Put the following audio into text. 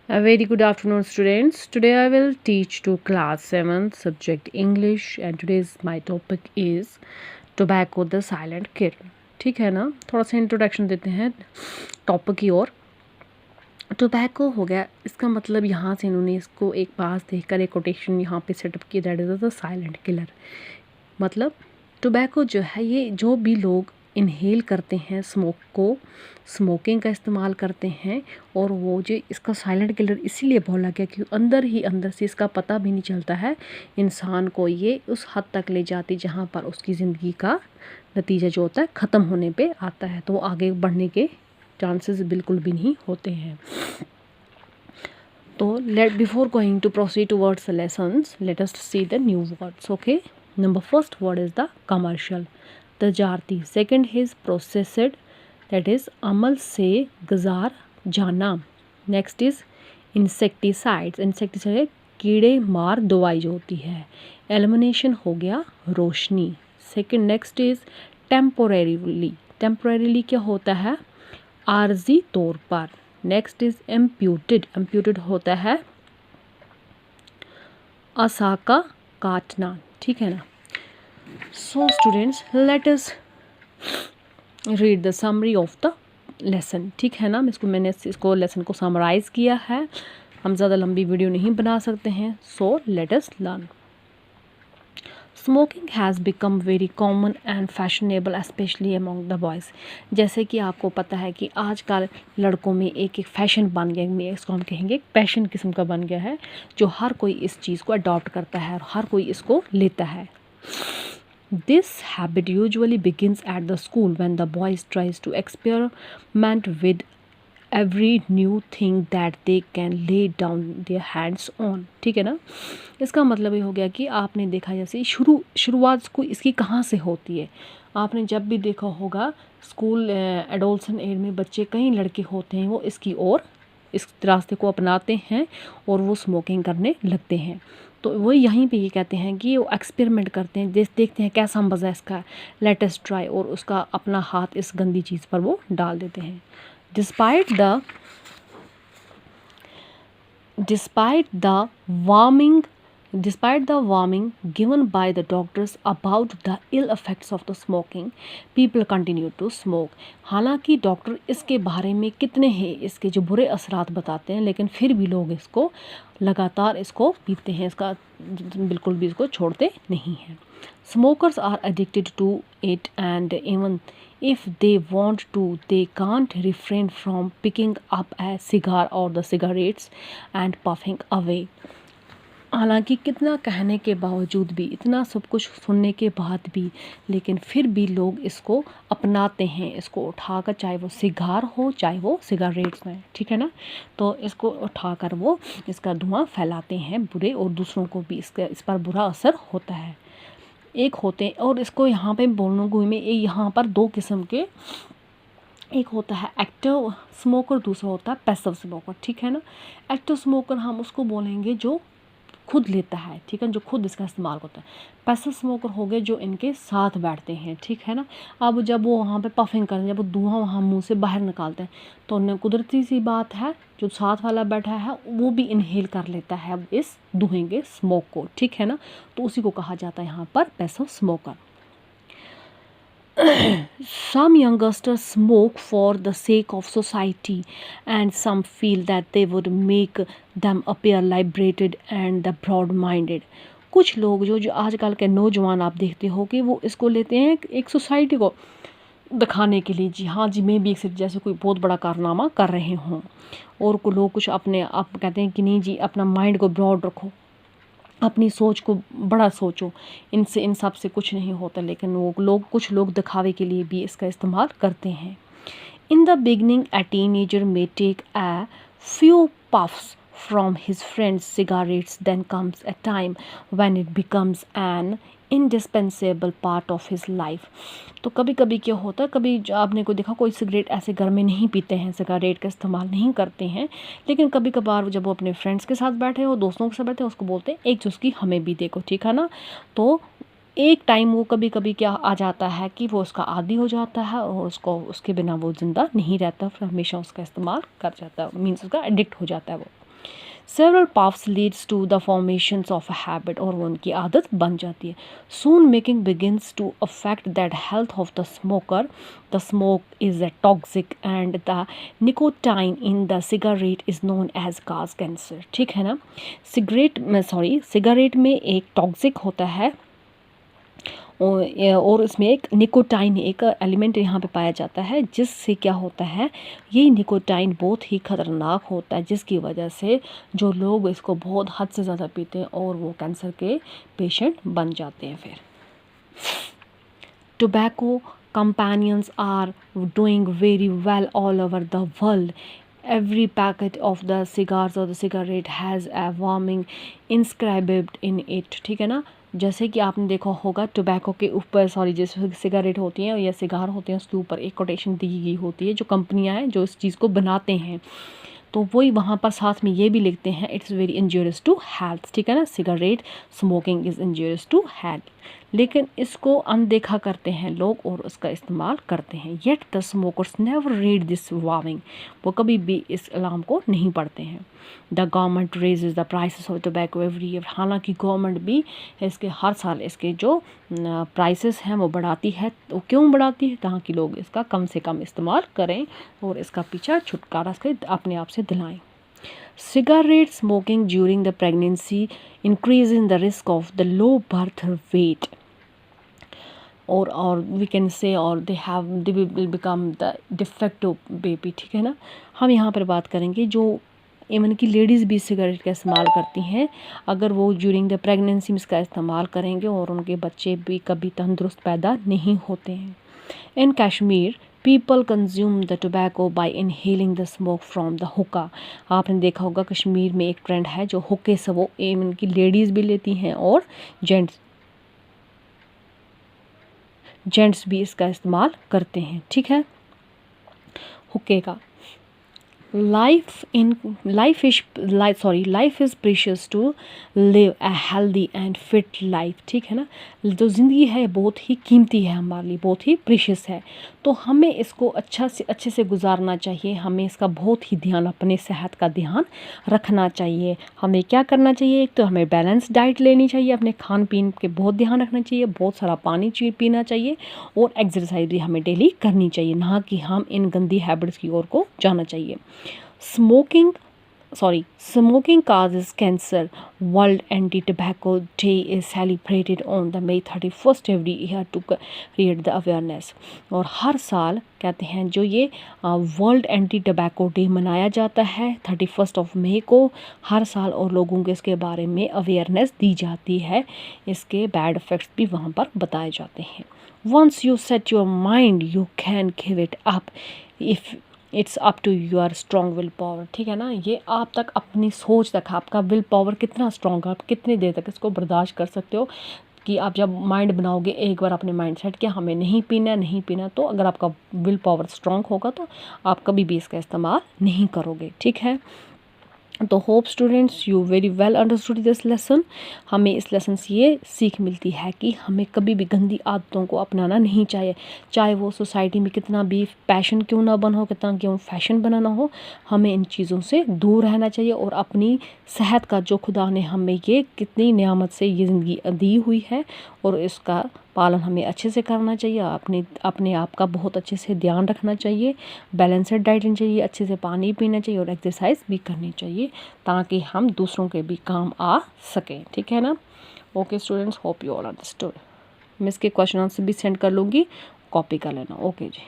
A very good afternoon, students. Today I will teach to class 7 subject English and today's my topic is tobacco the silent killer. ठीक है ना, थोड़ा सा introduction देते हैं topic की ओर। टोबैको हो गया, इसका मतलब यहाँ से इन्होंने इसको एक पास देखकर एक कोटेशन यहाँ पे सेटअप किया, that is the silent killer. मतलब टोबैको जो है ये जो भी लोग इनहेल करते हैं स्मोकिंग का इस्तेमाल करते हैं, और वो जो इसका साइलेंट किलर इसीलिए बोला गया कि अंदर ही अंदर से इसका पता भी नहीं चलता है इंसान को, ये उस हद तक ले जाती जहाँ पर उसकी ज़िंदगी का नतीजा जो होता है ख़त्म होने पे आता है, तो वो आगे बढ़ने के चांसेस बिल्कुल भी नहीं होते हैं। तो before going to proceed towards the lessons, let us see the new words. Okay, number first word is the commercial, तजारती। Second is processed, that is अमल से गुजार जाना। नेक्स्ट इज इंसेक्टिसाइड्स, इंसेक्टिसाइड कीड़े मार दवाई जो होती है। एलिमिनेशन हो गया रोशनी। सेकंड नेक्स्ट इज टेम्पोरेरीली, टेम्पोरेरीली क्या होता है आर्जी तौर पर। नेक्स्ट इज इम्प्यूटेड, इम्प्यूटेड होता है आसा का काटना, ठीक है ना। So students, let us read the summary of the lesson, ठीक है ना। मैंने इसको लेसन को समराइज़ किया है, हम ज़्यादा लंबी वीडियो नहीं बना सकते हैं। So let us learn. Smoking has become very common and fashionable specially among the boys. जैसे कि आपको पता है कि आजकल लड़कों में एक फैशन बन गया, में इसको हम कहेंगे पैशन किस्म का बन गया है, जो हर कोई इस चीज़ को अडॉप्ट करता है और हर कोई इसको लेता है। This habit usually begins at the school when the boys tries to experiment with every new thing that they can lay down their hands on, ठीक है ना। इसका मतलब ये हो गया कि आपने देखा जैसे शुरुआत को इसकी कहाँ से होती है। आपने जब भी देखा होगा स्कूल एडोल्सन एज में बच्चे, कई लड़के होते हैं वो इसकी ओर इस रास्ते को अपनाते हैं और वो स्मोकिंग करने लगते हैं। तो वो यहीं पे ये कहते हैं कि वो एक्सपेरिमेंट करते हैं, देखते हैं कैसा मज़ा इसका, लेटेस्ट ट्राई, और उसका अपना हाथ इस गंदी चीज़ पर वो डाल देते हैं। Despite the warning given by the doctors about the ill effects of the smoking, people continue to smoke। हालांकि डॉक्टर इसके बारे में कितने हैं इसके जो बुरे असरात बताते हैं, लेकिन फिर भी लोग इसको लगातार इसको पीते हैं, इसका बिल्कुल भी इसको छोड़ते नहीं हैं। Smokers are addicted to it and even if they want to, they can't refrain from picking up a cigar or the cigarettes and puffing away। हालांकि कितना कहने के बावजूद भी, इतना सब कुछ सुनने के बाद भी, लेकिन फिर भी लोग इसको अपनाते हैं, इसको उठाकर, चाहे वो सिगार हो चाहे वो सिगारेट्स में, ठीक है ना। तो इसको उठाकर वो इसका धुआं फैलाते हैं बुरे, और दूसरों को भी इस पर बुरा असर होता है। एक होते हैं, और इसको यहाँ पे बोलने में यहाँ पर दो किस्म के, एक होता है एक्टिव स्मोकर, दूसरा होता है पैसिव स्मोकर, ठीक है ना। एक्टिव स्मोकर हम उसको बोलेंगे जो खुद लेता है, ठीक है, जो खुद इसका इस्तेमाल होता है। पैसिव स्मोकर हो गए जो इनके साथ बैठते हैं, ठीक है ना। अब जब वो वहाँ पे पफिंग करते हैं, जब वो धुआं वहाँ मुंह से बाहर निकालते हैं, तो उन्हें कुदरती सी बात है जो साथ वाला बैठा है वो भी इनहेल कर लेता है इस धुएं के स्मोक को, ठीक है ना। तो उसी को कहा जाता है यहाँ पर passive smoker. Some youngsters smoke for the sake of society and some feel that they would make them appear liberated and the broad-minded। कुछ लोग जो आजकल के नौजवान आप देखते हो कि वो इसको लेते हैं एक सोसाइटी को दिखाने के लिए, जी हाँ जी मैं भी एक जैसे कोई बहुत बड़ा कारनामा कर रहे हों, और को लोग कुछ अपने आप कहते हैं कि नहीं जी अपना माइंड को ब्रॉड रखो, अपनी सोच को बड़ा सोचो, इन सब से कुछ नहीं होता, लेकिन वो लोग कुछ लोग दिखावे के लिए भी इसका इस्तेमाल करते हैं। In the beginning a teenager may take a few puffs from his friends' cigarettes, then comes a time when it becomes an indispensable part of his life। तो कभी कभी क्या होता है, कभी आपने को देखा कोई सिगरेट ऐसे घर में नहीं पीते हैं, सिगारेट का इस्तेमाल नहीं करते हैं, लेकिन कभी कभार जब वो अपने फ्रेंड्स के साथ बैठे हो, दोस्तों के साथ बैठे हो, उसको बोलते हैं एक चुस्की हमें भी देखो, ठीक है ना। तो एक टाइम वो कभी कभी क्या आ जाता है कि वो उसका आदी हो जाता है और उसको उसके बिना वो ज़िंदा नहीं रहता, फिर हमेशा उसका इस्तेमाल कर जाता है, मीन्स उसका एडिक्ट हो जाता है वो। Several paths leads to the formations of a habit, और वो उनकी आदत बन जाती है. Soon making begins to affect that health of the smoker. The smoke is a toxic and the nicotine in the cigarette is known as gas cancer. ठीक है ना. सिगरेट में एक टॉक्सिक होता है और इसमें एक निकोटाइन एक एलिमेंट यहाँ पे पाया जाता है, जिससे क्या होता है, ये निकोटाइन बहुत ही ख़तरनाक होता है, जिसकी वजह से जो लोग इसको बहुत हद से ज़्यादा पीते हैं और वो कैंसर के पेशेंट बन जाते हैं. फिर tobacco companions are doing very well all over the world. Every packet of the cigars or the cigarette has a warning inscribed in it. ठीक है ना. जैसे कि आपने देखा होगा टोबैको के ऊपर जैसे सिगरेट होती हैं या सिगार होते हैं उसके ऊपर एक कोटेशन दी गई होती है, जो कंपनियां हैं जो इस चीज़ को बनाते हैं, तो वही वहाँ पर साथ में ये भी लिखते हैं it's very injurious to health. ठीक है ना. Cigarette smoking is injurious to health, लेकिन इसको अनदेखा करते हैं लोग और उसका इस्तेमाल करते हैं. Yet the smokers never read this warning, वो कभी भी इस अलार्म को नहीं पढ़ते हैं. The government raises the prices of tobacco every year. हालांकि गवर्नमेंट भी इसके हर साल इसके जो प्राइसेस हैं वो बढ़ाती है. तो क्यों बढ़ाती है? ताकि लोग इसका कम से कम इस्तेमाल करें और इसका पीछा छुटकारा से अपने आप से दिलाएं. Cigarette smoking during the pregnancy increases the risk of the low birth weight, or we can say or they will become the defective baby. ठीक है ना. हम यहाँ पर बात करेंगे जो इवन की लेडीज़ भी सिगरेट का इस्तेमाल करती हैं, अगर वो ड्यूरिंग द प्रेगनेंसी में इसका इस्तेमाल करेंगे और उनके बच्चे भी कभी तंदुरुस्त पैदा नहीं होते हैं. In Kashmir people consume the tobacco by inhaling the smoke from the hookah. आपने देखा होगा कश्मीर में एक ट्रेंड है जो हुक्के से वो इवन की लेडीज़ भी लेती हैं और जेंट्स भी इसका इस्तेमाल करते हैं. ठीक है. हुक्के का life is precious to live a healthy and fit life. ठीक है ना. जो ज़िंदगी है बहुत ही कीमती है हमारे लिए, बहुत ही प्रीशियस है, तो हमें इसको अच्छे से गुजारना चाहिए. हमें इसका बहुत ही ध्यान, अपने सेहत का ध्यान रखना चाहिए. हमें क्या करना चाहिए? एक तो हमें बैलेंस डाइट लेनी चाहिए, अपने खान पीन के बहुत ध्यान रखना चाहिए, बहुत सारा पानी पीना चाहिए और एक्सरसाइज भी हमें डेली करनी चाहिए, ना कि हम इन गंदी हैबिट्स की ओर को जाना चाहिए. Smoking causes cancer. World Anti-Tobacco Day is celebrated on the May 31st every year to create the awareness. और हर साल कहते हैं जो ये वर्ल्ड एंटी टबैको डे मनाया जाता है 31 मई को हर साल, और लोगों को इसके बारे में अवेयरनेस दी जाती है. इसके बैड इफ़ेक्ट्स भी वहाँ पर बताए जाते हैं. Once you set your mind, you can give it up if it's up to your strong will power. ठीक है ना. ये आप तक, अपनी सोच तक, आपका विल पावर कितना स्ट्रॉन्ग है, आप कितनी देर तक इसको बर्दाश्त कर सकते हो. कि आप जब माइंड बनाओगे, एक बार अपने माइंड सेट किया हमें नहीं पीना, तो अगर आपका विल पावर स्ट्रॉन्ग होगा तो आप कभी भी इसका इस्तेमाल नहीं करोगे. ठीक है. तो hope students you very well understood this lesson. हमें इस लेसन से ये सीख मिलती है कि हमें कभी भी गंदी आदतों को अपनाना नहीं चाहिए, चाहे वो सोसाइटी में कितना भी पैशन क्यों ना बना हो, कितना क्यों फैशन बनाना हो, हमें इन चीज़ों से दूर रहना चाहिए. और अपनी सेहत का जो खुदा ने हमें ये कितनी नियामत से ये ज़िंदगी दी हुई है, और इसका पालन हमें अच्छे से करना चाहिए. अपने आप का बहुत अच्छे से ध्यान रखना चाहिए, बैलेंसड डाइट लेनी चाहिए, अच्छे से पानी पीना चाहिए और एक्सरसाइज भी करनी चाहिए, ताकि हम दूसरों के भी काम आ सकें. ठीक है ना. Okay students, hope you all understood. मैं इसके क्वेश्चन आंसर भी सेंड कर लूँगी, कॉपी कर लेना. ओके जी.